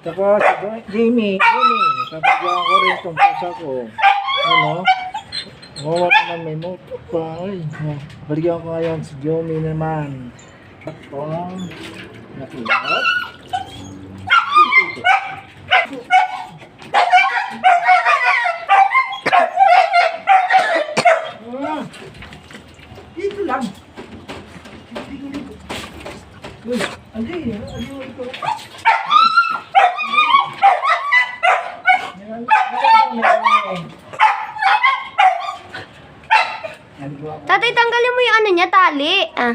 Saka si Jimmy, kapagyan ko rin itong pusa ko. Ano? Mawa naman may moto pa. Ay, balikan ko ngayon si Jimmy naman. Atong nakilat. Dito lang. Uy, andi ito. Tatay, tanggalin mo yung ano niya, tali. Ah.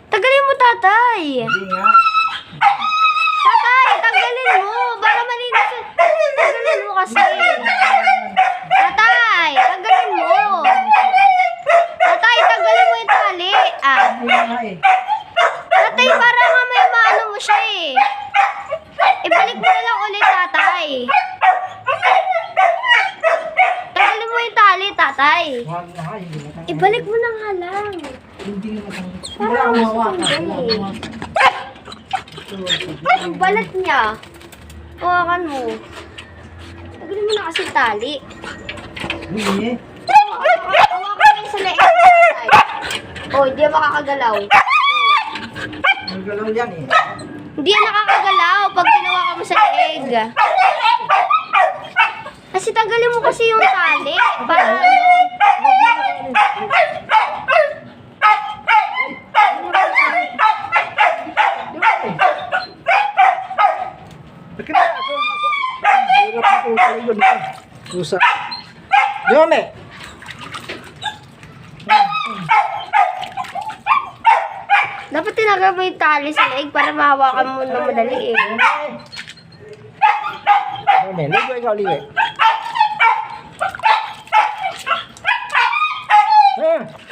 Tanggalin mo, tatay. Hindi nga. Tatay, tanggalin mo. Para malinis yun. Tanggalin mo kasi. Tatay, tanggalin mo. Tatay, tanggalin mo yung tali. Ah. Hindi nga eh. Tatay, para nga may maano mo siya eh. Ibalik mo na lang ulit, tatay. Tanggalin mo yung tali, tatay. Huwag na nga, hindi na tayo. Ibalik mo na nga lang. Hindi na tayo. Para Wala akong mas hawakan. maganda Wala eh. akong hawakan. Ang balat niya. Hawakan mo. Tanggalin mo na kasi yung tali. Hindi. Hawakan mo sa leeg. Tatay. Oh, hindi yan makakagalaw. Ang galaw yan eh. Hindi yan nakakagalaw pag tinawakan mo sa leeg. Kasi tanggalin mo kasi yung tali. Para ano. Pusa. Dome. Dapat tinagal mo yung tali sa leeg para mahawakan mo na madali eh. Dome, ligo ikaw, ligo.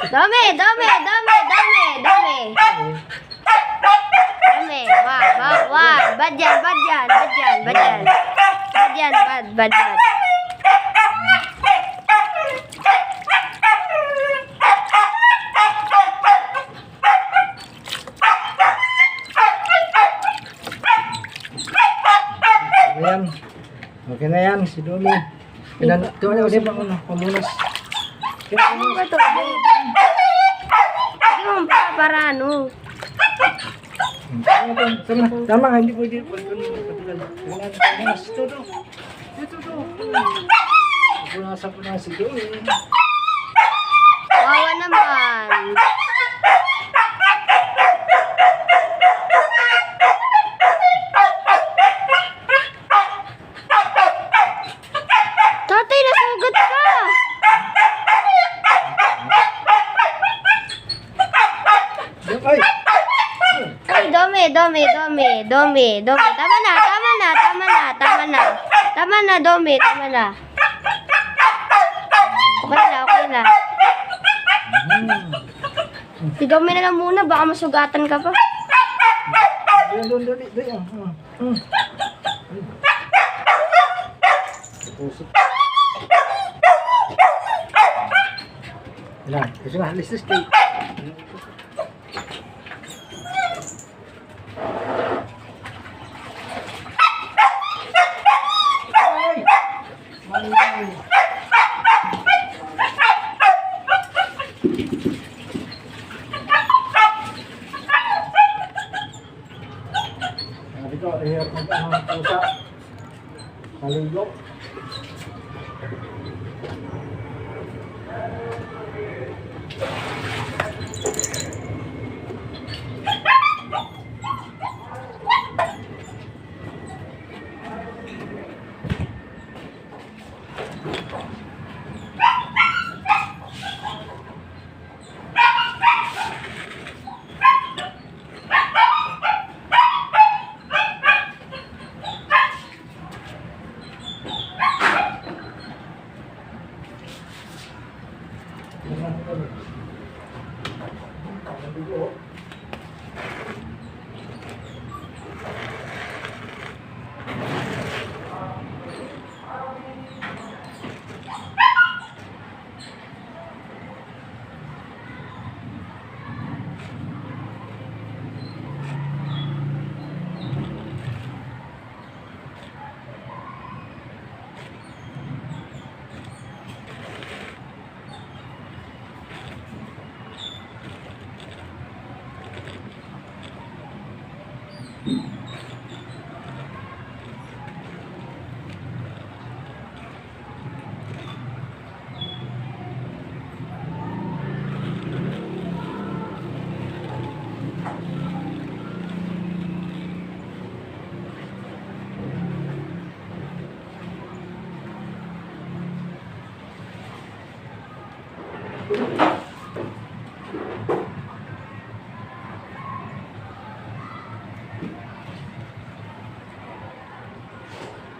Dami, dami, dami, dami, dami. Dami, wag. Bad yan, bad yan, bad yan, bad yan. Bad yan, bad. Ayan. Okay na yan, si Dome. Ito na ulit pamunas. Ano ba ito? Hindi mo para ano. Tama nga, hindi pwede. Pamunas. Ito to. Punasan ko na si Dome. Wawa naman. Tatay, nasugat ka. Ay! Ay, dome. Tama na, dome, tama na. Okay na. Si dome na lang muna, baka masugatan ka pa. Doon. Pusok. Ilan? Kasi nga, listis kayo. Ay! Sabi ko, ihirap ang pusa. Maligo.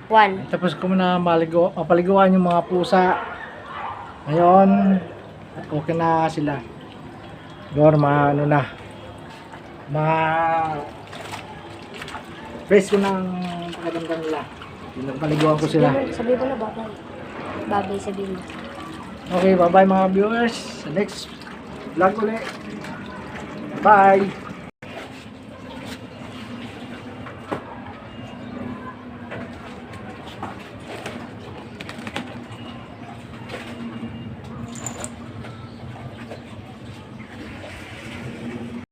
1. Tapos ko na mapaliguan yung mga pusa. Ngayon, okay na sila. Siguro ano na. Base ko ng pakiramdam nila. Pinagpaliguan ko sila. Sabi mo na babay. Babay sabihin mo. Okay, bye-bye mga viewers. Sa next vlog ulit. Bye!